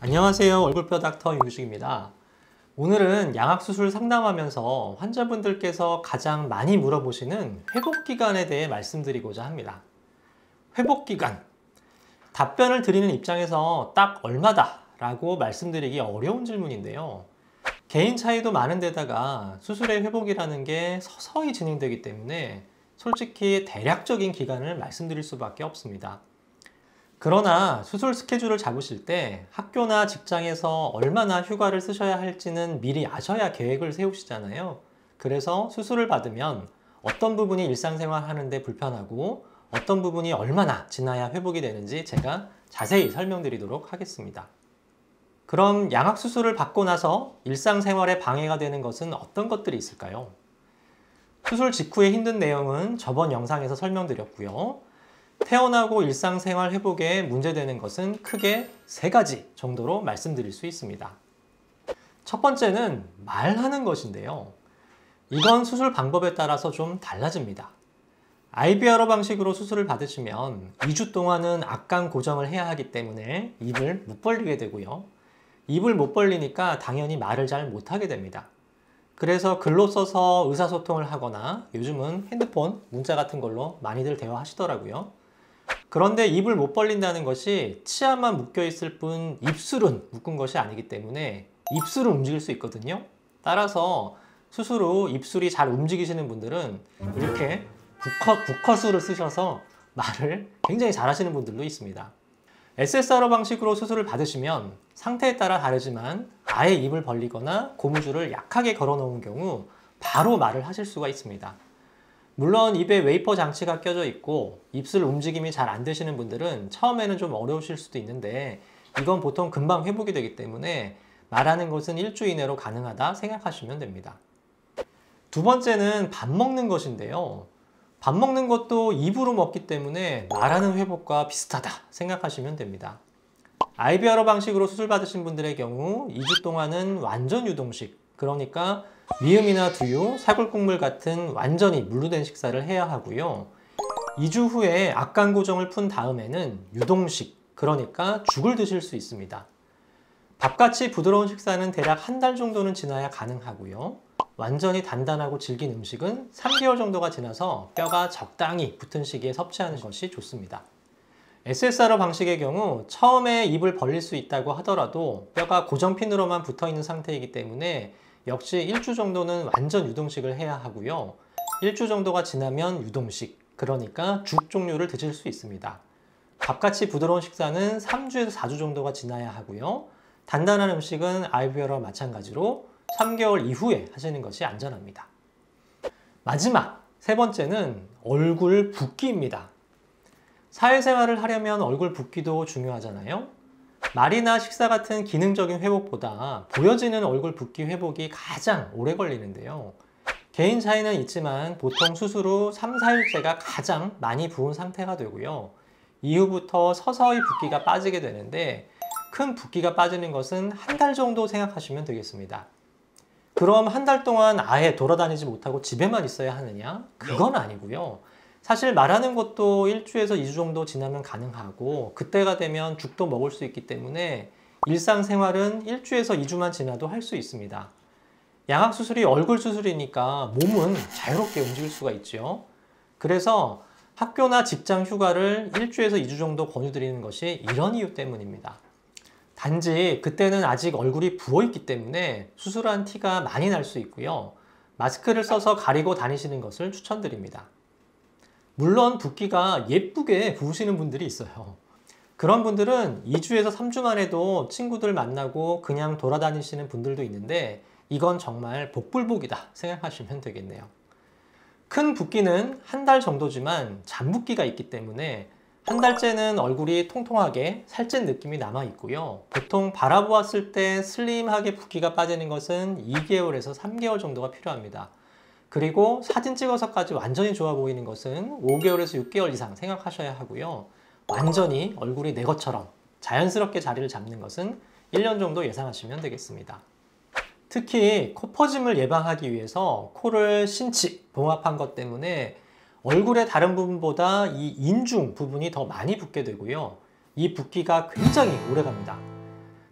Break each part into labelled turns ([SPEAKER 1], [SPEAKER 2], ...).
[SPEAKER 1] 안녕하세요. 얼굴뼈 닥터 윤규식입니다. 오늘은 양악수술 상담하면서 환자분들께서 가장 많이 물어보시는 회복기간에 대해 말씀드리고자 합니다. 회복기간. 답변을 드리는 입장에서 딱 얼마다 라고 말씀드리기 어려운 질문인데요. 개인 차이도 많은 데다가 수술의 회복이라는 게 서서히 진행되기 때문에 솔직히 대략적인 기간을 말씀드릴 수밖에 없습니다. 그러나 수술 스케줄을 잡으실 때 학교나 직장에서 얼마나 휴가를 쓰셔야 할지는 미리 아셔야 계획을 세우시잖아요. 그래서 수술을 받으면 어떤 부분이 일상생활 하는데 불편하고 어떤 부분이 얼마나 지나야 회복이 되는지 제가 자세히 설명드리도록 하겠습니다. 그럼 양악수술을 받고 나서 일상생활에 방해가 되는 것은 어떤 것들이 있을까요? 수술 직후의 힘든 내용은 저번 영상에서 설명드렸고요. 태어나고 일상생활 회복에 문제되는 것은 크게 3가지 정도로 말씀드릴 수 있습니다. 첫 번째는 말하는 것인데요. 이건 수술 방법에 따라서 좀 달라집니다. IVRO 방식으로 수술을 받으시면 2주 동안은 악강 고정을 해야 하기 때문에 입을 못 벌리게 되고요. 입을 못 벌리니까 당연히 말을 잘 못하게 됩니다. 그래서 글로 써서 의사소통을 하거나 요즘은 핸드폰, 문자 같은 걸로 많이들 대화하시더라고요. 그런데 입을 못 벌린다는 것이 치아만 묶여 있을 뿐 입술은 묶은 것이 아니기 때문에 입술은 움직일 수 있거든요. 따라서 수술 후 입술이 잘 움직이시는 분들은 이렇게 북컷수를 쓰셔서 말을 굉장히 잘하시는 분들도 있습니다. SSRO 방식으로 수술을 받으시면 상태에 따라 다르지만 아예 입을 벌리거나 고무줄을 약하게 걸어 놓은 경우 바로 말을 하실 수가 있습니다. 물론 입에 웨이퍼 장치가 껴져 있고 입술 움직임이 잘 안 되시는 분들은 처음에는 좀 어려우실 수도 있는데 이건 보통 금방 회복이 되기 때문에 말하는 것은 일주 이내로 가능하다 생각하시면 됩니다. 두 번째는 밥 먹는 것인데요. 밥 먹는 것도 입으로 먹기 때문에 말하는 회복과 비슷하다 생각하시면 됩니다. IVRO 방식으로 수술 받으신 분들의 경우 2주 동안은 완전 유동식, 그러니까 미음이나 두유, 사골국물 같은 완전히 물로 된 식사를 해야 하고요. 2주 후에 악강 고정을 푼 다음에는 유동식, 그러니까 죽을 드실 수 있습니다. 밥같이 부드러운 식사는 대략 한 달 정도는 지나야 가능하고요. 완전히 단단하고 질긴 음식은 3개월 정도가 지나서 뼈가 적당히 붙은 시기에 섭취하는 것이 좋습니다. SSRO 방식의 경우 처음에 입을 벌릴 수 있다고 하더라도 뼈가 고정핀으로만 붙어 있는 상태이기 때문에 역시 1주 정도는 완전 유동식을 해야 하고요. 1주 정도가 지나면 유동식, 그러니까 죽 종류를 드실 수 있습니다. 밥같이 부드러운 식사는 3주에서 4주 정도가 지나야 하고요. 단단한 음식은 IVRO와 마찬가지로 3개월 이후에 하시는 것이 안전합니다. 마지막, 3번째는 얼굴 붓기입니다. 사회생활을 하려면 얼굴 붓기도 중요하잖아요. 말이나 식사 같은 기능적인 회복보다 보여지는 얼굴 붓기 회복이 가장 오래 걸리는데요. 개인 차이는 있지만 보통 수술 후 3, 4일째가 가장 많이 부은 상태가 되고요. 이후부터 서서히 붓기가 빠지게 되는데 큰 붓기가 빠지는 것은 한 달 정도 생각하시면 되겠습니다. 그럼 한 달 동안 아예 돌아다니지 못하고 집에만 있어야 하느냐? 그건 아니고요. 사실 말하는 것도 1주에서 2주 정도 지나면 가능하고 그때가 되면 죽도 먹을 수 있기 때문에 일상생활은 1주에서 2주만 지나도 할 수 있습니다. 양악수술이 얼굴 수술이니까 몸은 자유롭게 움직일 수가 있죠. 그래서 학교나 직장 휴가를 1주에서 2주 정도 권유드리는 것이 이런 이유 때문입니다. 단지 그때는 아직 얼굴이 부어있기 때문에 수술한 티가 많이 날 수 있고요. 마스크를 써서 가리고 다니시는 것을 추천드립니다. 물론 붓기가 예쁘게 부으시는 분들이 있어요. 그런 분들은 2주에서 3주만 해도 친구들 만나고 그냥 돌아다니시는 분들도 있는데 이건 정말 복불복이다 생각하시면 되겠네요. 큰 붓기는 한 달 정도지만 잔붓기가 있기 때문에 한 달째는 얼굴이 통통하게 살찐 느낌이 남아 있고요. 보통 바라보았을 때 슬림하게 붓기가 빠지는 것은 2개월에서 3개월 정도가 필요합니다. 그리고 사진 찍어서까지 완전히 좋아 보이는 것은 5개월에서 6개월 이상 생각하셔야 하고요. 완전히 얼굴이 내 것처럼 자연스럽게 자리를 잡는 것은 1년 정도 예상하시면 되겠습니다. 특히 코 퍼짐을 예방하기 위해서 코를 신치, 봉합한 것 때문에 얼굴의 다른 부분보다 이 인중 부분이 더 많이 붓게 되고요. 이 붓기가 굉장히 오래 갑니다.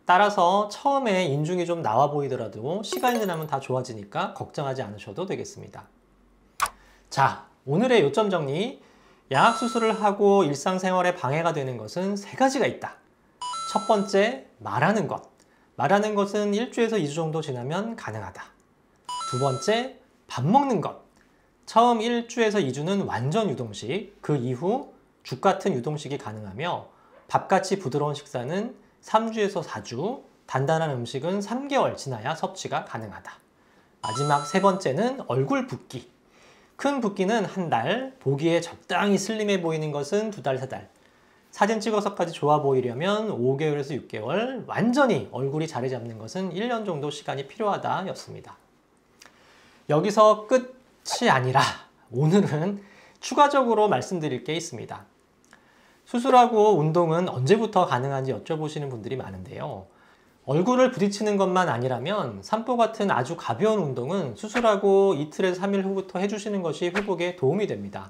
[SPEAKER 1] 따라서 처음에 인중이 좀 나와 보이더라도 시간이 지나면 다 좋아지니까 걱정하지 않으셔도 되겠습니다. 자, 오늘의 요점 정리. 양악수술을 하고 일상생활에 방해가 되는 것은 세 가지가 있다. 첫 번째, 말하는 것. 말하는 것은 1주에서 2주 정도 지나면 가능하다. 두 번째, 밥 먹는 것. 처음 1주에서 2주는 완전 유동식, 그 이후 죽 같은 유동식이 가능하며 밥같이 부드러운 식사는 3주에서 4주, 단단한 음식은 3개월 지나야 섭취가 가능하다. 마지막 세 번째는 얼굴 붓기. 큰 붓기는 한 달, 보기에 적당히 슬림해 보이는 것은 2달, 3달. 사진 찍어서까지 좋아 보이려면 5개월에서 6개월, 완전히 얼굴이 자리 잡는 것은 1년 정도 시간이 필요하다 였습니다. 여기서 끝이 아니라 오늘은 추가적으로 말씀드릴 게 있습니다. 수술하고 운동은 언제부터 가능한지 여쭤보시는 분들이 많은데요. 얼굴을 부딪히는 것만 아니라면 산보 같은 아주 가벼운 운동은 수술하고 이틀에서 3일 후부터 해주시는 것이 회복에 도움이 됩니다.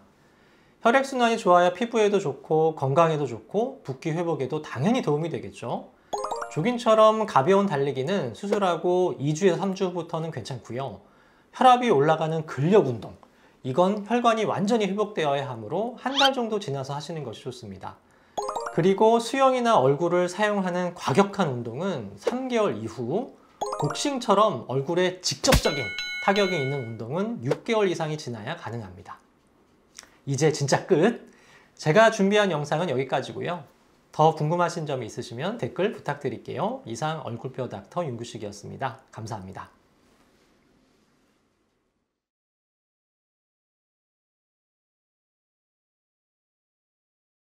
[SPEAKER 1] 혈액순환이 좋아야 피부에도 좋고 건강에도 좋고 붓기 회복에도 당연히 도움이 되겠죠. 조깅처럼 가벼운 달리기는 수술하고 2주에서 3주부터는 괜찮고요. 혈압이 올라가는 근력 운동, 이건 혈관이 완전히 회복되어야 하므로 한 달 정도 지나서 하시는 것이 좋습니다. 그리고 수영이나 얼굴을 사용하는 과격한 운동은 3개월 이후, 복싱처럼 얼굴에 직접적인 타격이 있는 운동은 6개월 이상이 지나야 가능합니다. 이제 진짜 끝! 제가 준비한 영상은 여기까지고요. 더 궁금하신 점이 있으시면 댓글 부탁드릴게요. 이상 얼굴뼈 닥터 윤규식이었습니다. 감사합니다.